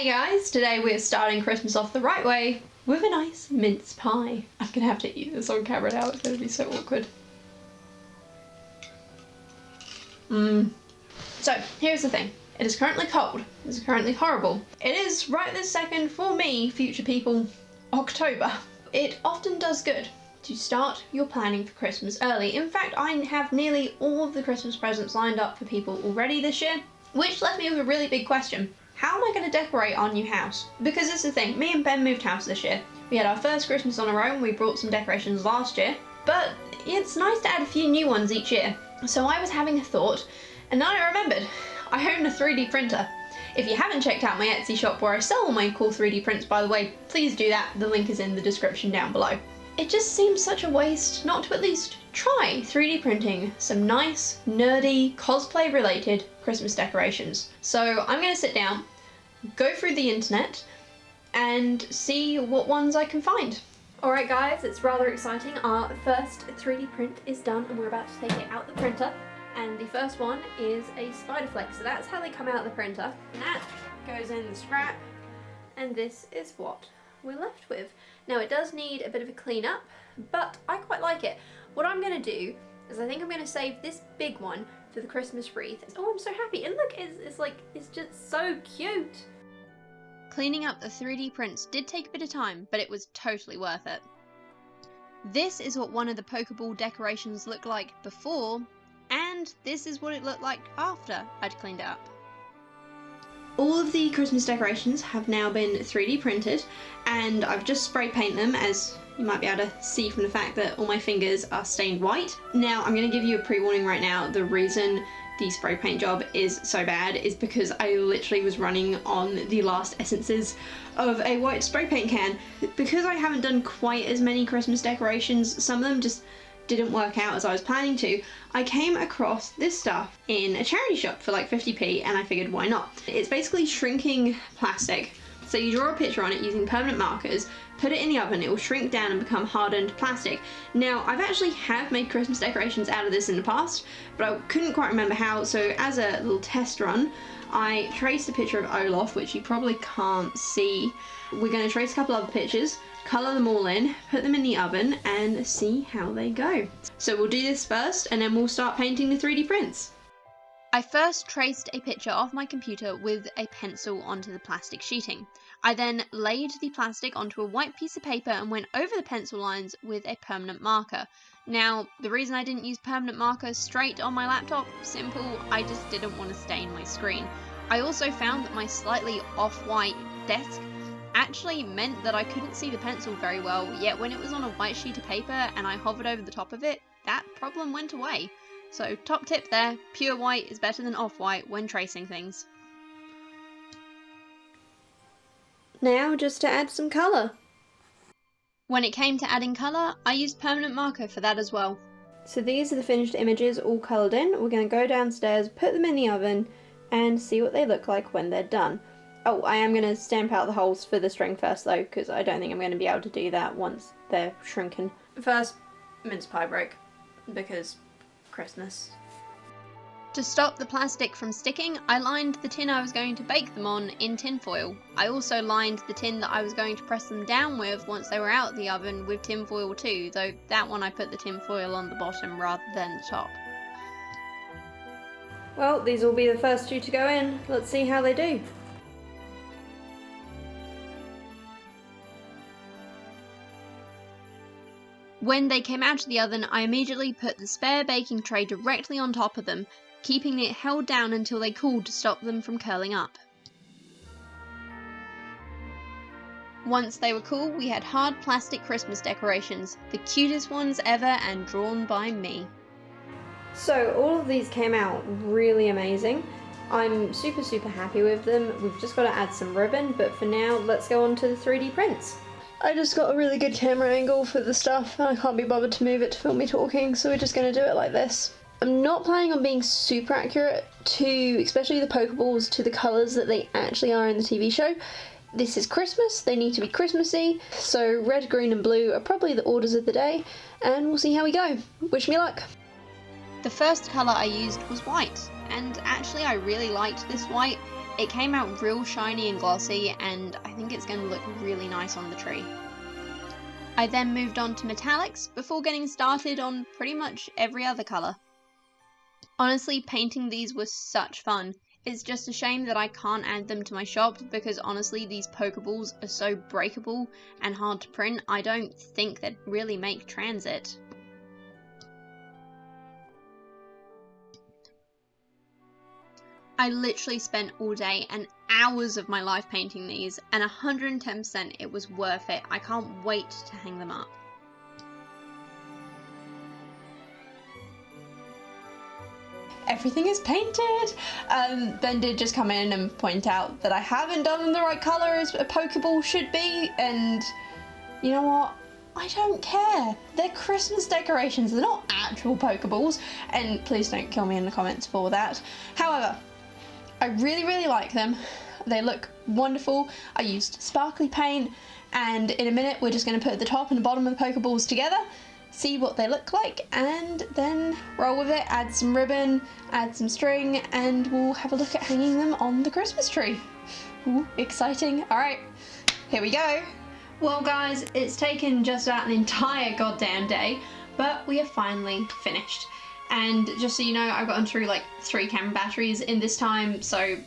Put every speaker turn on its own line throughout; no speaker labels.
Hey guys, today we're starting Christmas off the right way with a nice mince pie. I'm gonna have to eat this on camera now, it's gonna be so awkward. So, here's the thing. It is currently cold. It is currently horrible. It is, right this second, for me, future people, October. It often does good to start your planning for Christmas early. In fact, I have nearly all of the Christmas presents lined up for people already this year, which left me with a really big question. How am I going to decorate our new house? Because this is the thing, me and Ben moved house this year. We had our first Christmas on our own, we brought some decorations last year, but it's nice to add a few new ones each year. So I was having a thought, and then I remembered, I own a 3D printer. If you haven't checked out my Etsy shop where I sell all my cool 3D prints, by the way, please do that, the link is in the description down below. It just seems such a waste not to at least try 3D printing some nice, nerdy, cosplay related Christmas decorations. So I'm going to sit down, go through the internet, and see what ones I can find. Alright guys, it's rather exciting. Our first 3D print is done and we're about to take it out the printer. And the first one is a spider flex, so that's how they come out of the printer. And that goes in the scrap, and this is what we're left with. Now it does need a bit of a clean up, but I quite like it. What I'm going to do is I think I'm going to save this big one for the Christmas wreath. Oh, I'm so happy, and look, it's just so cute. Cleaning up the 3D prints did take a bit of time, but it was totally worth it. This is what one of the Pokeball decorations looked like before, and this is what it looked like after I'd cleaned it up. All of the Christmas decorations have now been 3D printed, and I've just spray painted them, as you might be able to see from the fact that all my fingers are stained white. Now, I'm going to give you a pre-warning right now. The reason the spray paint job is so bad is because I literally was running on the last essences of a white spray paint can. Because I haven't done quite as many Christmas decorations, some of them just didn't work out as I was planning to, I came across this stuff in a charity shop for like 50p, and I figured why not. It's basically shrinking plastic. So you draw a picture on it using permanent markers, put it in the oven, it will shrink down and become hardened plastic. Now, I've actually have made Christmas decorations out of this in the past, but I couldn't quite remember how, so as a little test run, I traced a picture of Olaf, which you probably can't see. We're going to trace a couple other pictures, colour them all in, put them in the oven, and see how they go. So we'll do this first, and then we'll start painting the 3D prints. I first traced a picture off my computer with a pencil onto the plastic sheeting. I then laid the plastic onto a white piece of paper and went over the pencil lines with a permanent marker. Now, the reason I didn't use permanent marker straight on my laptop, simple, I just didn't want to stain my screen. I also found that my slightly off-white desk actually meant that I couldn't see the pencil very well, yet when it was on a white sheet of paper and I hovered over the top of it, that problem went away. So top tip there, pure white is better than off-white when tracing things. Now just to add some colour. When it came to adding colour, I used permanent marker for that as well. So these are the finished images all coloured in. We're going to go downstairs, put them in the oven, and see what they look like when they're done. Oh, I am going to stamp out the holes for the string first though, because I don't think I'm going to be able to do that once they're shrunken. First, mince pie break, because Christmas. To stop the plastic from sticking, I lined the tin I was going to bake them on in tin foil. I also lined the tin that I was going to press them down with once they were out of the oven with tin foil too, though that one I put the tin foil on the bottom rather than the top. Well, these will be the first two to go in. Let's see how they do. When they came out of the oven, I immediately put the spare baking tray directly on top of them, keeping it held down until they cooled to stop them from curling up. Once they were cool, we had hard plastic Christmas decorations, the cutest ones ever and drawn by me. So all of these came out really amazing. I'm super happy with them. We've just got to add some ribbon, but for now, let's go on to the 3D prints. I just got a really good camera angle for the stuff and I can't be bothered to move it to film me talking, so we're just going to do it like this. I'm not planning on being super accurate to, especially the Pokeballs, to the colours that they actually are in the TV show. This is Christmas, they need to be Christmassy, so red, green and blue are probably the orders of the day, and we'll see how we go. Wish me luck! The first colour I used was white, and actually I really liked this white. It came out real shiny and glossy, and I think it's going to look really nice on the tree. I then moved on to metallics before getting started on pretty much every other colour. Honestly, painting these was such fun. It's just a shame that I can't add them to my shop because honestly these Pokeballs are so breakable and hard to print. I don't think they'd really make transit. I literally spent all day and hours of my life painting these, and 110% it was worth it. I can't wait to hang them up. Everything is painted! Ben did just come in and point out that I haven't done them the right colour as a Pokeball should be, and you know what? I don't care. They're Christmas decorations, they're not actual Pokeballs, and please don't kill me in the comments for that. However, I really like them. They look wonderful. I used sparkly paint, and in a minute we're just going to put the top and the bottom of the Pokeballs together, see what they look like, and then roll with it, add some ribbon, add some string, and we'll have a look at hanging them on the Christmas tree. Ooh, exciting. Alright, here we go. Well guys, it's taken just about an entire goddamn day, but we are finally finished. And just so you know, I've gotten through like 3 camera batteries in this time, so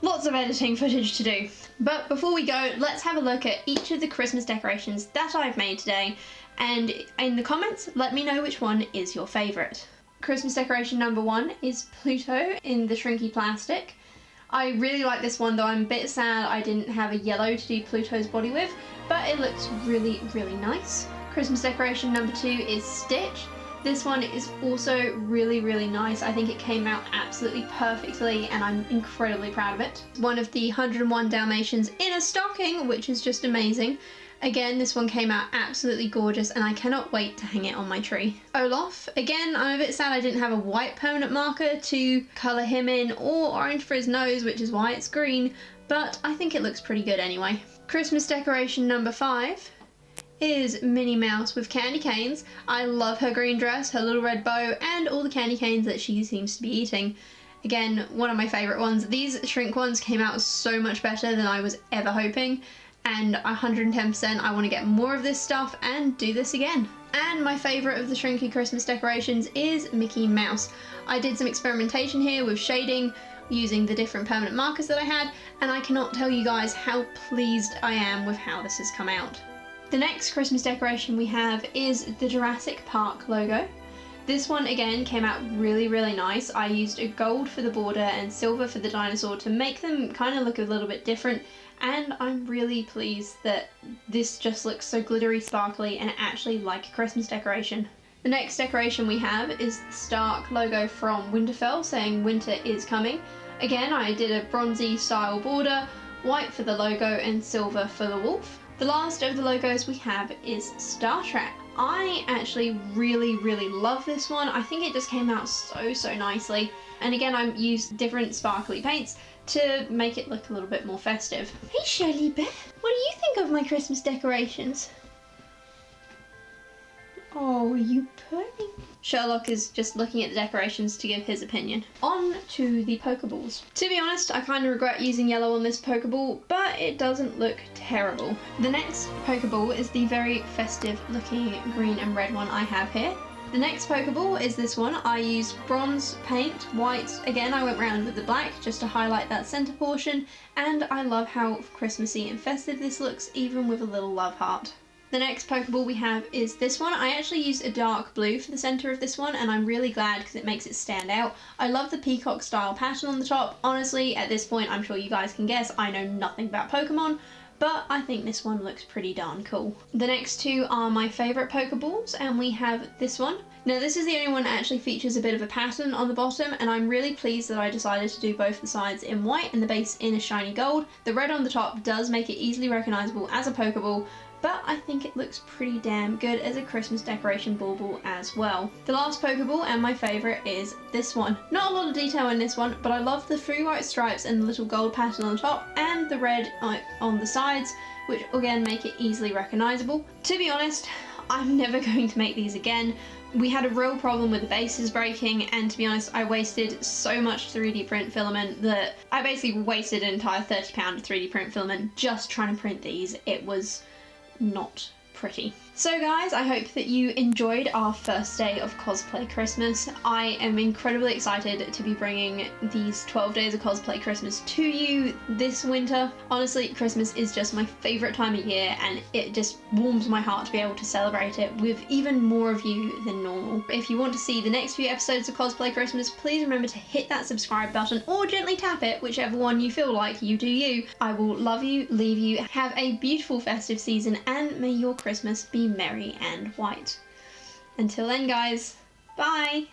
lots of editing footage to do. But before we go, let's have a look at each of the Christmas decorations that I've made today, and in the comments, let me know which one is your favourite. Christmas decoration number 1 is Pluto in the shrinky plastic. I really like this one, though I'm a bit sad I didn't have a yellow to do Pluto's body with, but it looks really nice. Christmas decoration number 2 is Stitch. This one is also really nice. I think it came out absolutely perfectly and I'm incredibly proud of it. One of the 101 Dalmatians in a stocking, which is just amazing. Again, this one came out absolutely gorgeous and I cannot wait to hang it on my tree. Olaf, again, I'm a bit sad I didn't have a white permanent marker to colour him in, or orange for his nose, which is why it's green, but I think it looks pretty good anyway. Christmas decoration number 5 is Minnie Mouse with candy canes. I love her green dress, her little red bow, and all the candy canes that she seems to be eating. Again, one of my favourite ones. These shrink ones came out so much better than I was ever hoping, and 110% I want to get more of this stuff and do this again. And my favourite of the shrinky Christmas decorations is Mickey Mouse. I did some experimentation here with shading using the different permanent markers that I had, and I cannot tell you guys how pleased I am with how this has come out. The next Christmas decoration we have is the Jurassic Park logo. This one again came out really nice. I used a gold for the border and silver for the dinosaur to make them kind of look a little bit different, and I'm really pleased that this just looks so glittery, sparkly, and actually like a Christmas decoration. The next decoration we have is the Stark logo from Winterfell saying winter is coming. Again, I did a bronzy style border, white for the logo and silver for the wolf. The last of the logos we have is Star Trek. I actually really love this one. I think it just came out so nicely. And again, I used different sparkly paints to make it look a little bit more festive. Hey Shirley Beth, what do you think of my Christmas decorations? Oh, you purring. Sherlock is just looking at the decorations to give his opinion. On to the Pokeballs. To be honest, I kind of regret using yellow on this Pokeball, but it doesn't look terrible. The next Pokeball is the very festive looking green and red one I have here. The next Pokeball is this one. I used bronze paint, white. Again, I went round with the black just to highlight that centre portion, and I love how Christmassy and festive this looks, even with a little love heart. The next Pokeball we have is this one. I actually used a dark blue for the centre of this one, and I'm really glad because it makes it stand out. I love the peacock style pattern on the top. Honestly, at this point, I'm sure you guys can guess I know nothing about Pokemon, but I think this one looks pretty darn cool. The next two are my favourite Pokeballs, and we have this one. Now this is the only one that actually features a bit of a pattern on the bottom, and I'm really pleased that I decided to do both the sides in white and the base in a shiny gold. The red on the top does make it easily recognisable as a Pokeball, but I think it looks pretty damn good as a Christmas decoration bauble as well. The last Pokeball, and my favourite, is this one. Not a lot of detail in this one, but I love the 3 white stripes and the little gold pattern on the top, and the red on the sides, which again make it easily recognisable. To be honest, I'm never going to make these again. We had a real problem with the bases breaking, and to be honest, I wasted so much 3D print filament that I basically wasted an entire £30 3D print filament just trying to print these. It was not pretty. So guys, I hope that you enjoyed our first day of Cosplay Christmas. I am incredibly excited to be bringing these 12 Days of Cosplay Christmas to you this winter. Honestly, Christmas is just my favourite time of year, and it just warms my heart to be able to celebrate it with even more of you than normal. If you want to see the next few episodes of Cosplay Christmas, please remember to hit that subscribe button or gently tap it, whichever one you feel like. You do you. I will love you, leave you, have a beautiful festive season, and may your Christmas be merry and white. Until then guys, bye!